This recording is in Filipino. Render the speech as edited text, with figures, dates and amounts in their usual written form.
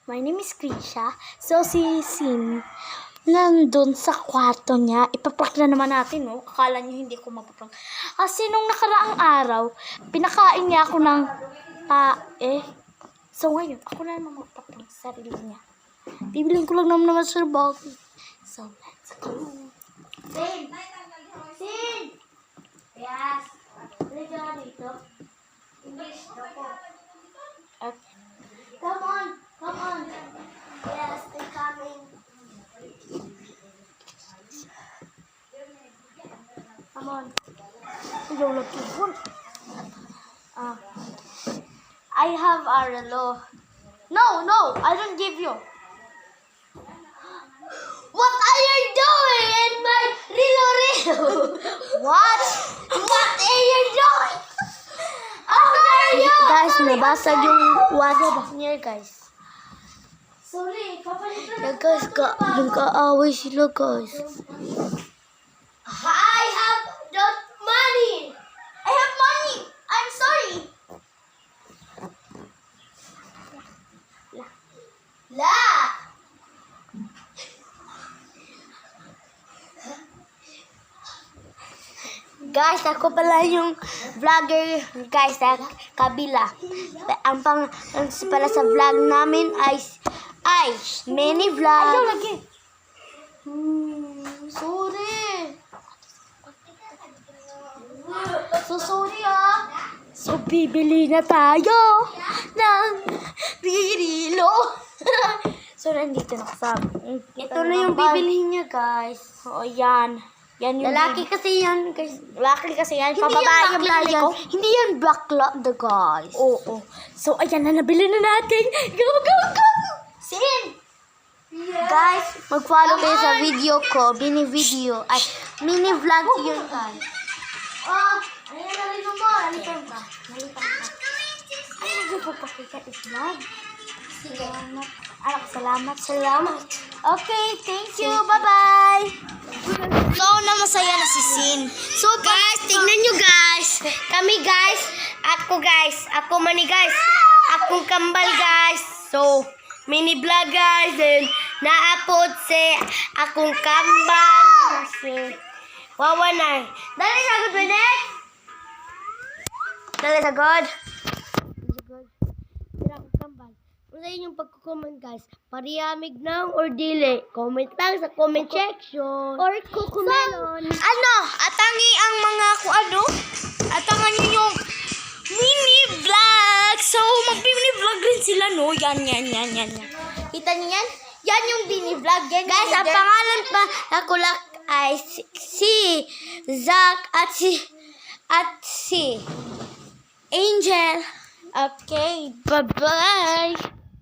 My name is Krisha. So, si Sin, nandun sa kwarto niya. Ipaprank na naman natin, no? Akala niyo hindi ko mapaprank. Kasi nung nakaraang araw, pinakain niya ako ng tae. So, ngayon, ako na naman magpaprank sa sarili niya. Bibilin ko lang naman sa bagay. So, let's go. Sin! Sin! Yes! Halika ka dito. English na po. Okay. Come on! Come on! Yes, they're coming. Come on. You're looking good. I have a relo. No, I don't give you. What are you doing in my relo? What? What are you doing? Guys, nabasag yung water niya, guys. Sorry, Yeah, guys, yung kaaway sila, guys. I have not money. I have money. I'm sorry. La. Guys, ako pala yung vlogger, guys, sa kabila. Ang pala sa vlog namin ay mini vlog. Sorry. So, sorry So, bibili na tayo ng ririlo. So, nandito na kasama. Ito na yung bibilihin niya, guys. Oo, yan. Yan yung Lalaki kasi yan, guys. Lalaki kasi yan. Hindi Pababae yan yung bakla binili yan. ko. Hindi yan bakla, the guys. Oo. So, ayan na, nabili na natin. Go! Sin! Guys, mag-follow kayo sa video ko. Mini-video. Ay, mini-vlog yun, guys. Ayan, nalito mo. Nalitan ka. Ay, nagpapakita is vlog. Salamat. Okay, thank you. Bye-bye. So, na masaya na si Sin. So, guys, tingnan nyo, guys. Kami, guys. Ako mani, guys. Akong kambal, guys. So, mini vlog, guys. Then, naapot si akong kambal. Si Wawanay. Dali sa good, Benek. Dali sa good. Sila akong kambal. Kung sa inyong pagkukomment, guys, pariyamig na or dili, comment lang sa comment section. Or kukumelon. Atangi ang mga atangan nyo yung mini vlog. So, mag-mini vlog rin sila, no? Yan. Kita niyo yan? Yan yung mini vlog. Guys, ang pangalan pa nakulak ay si Zach at si Angel. Okay, bye-bye.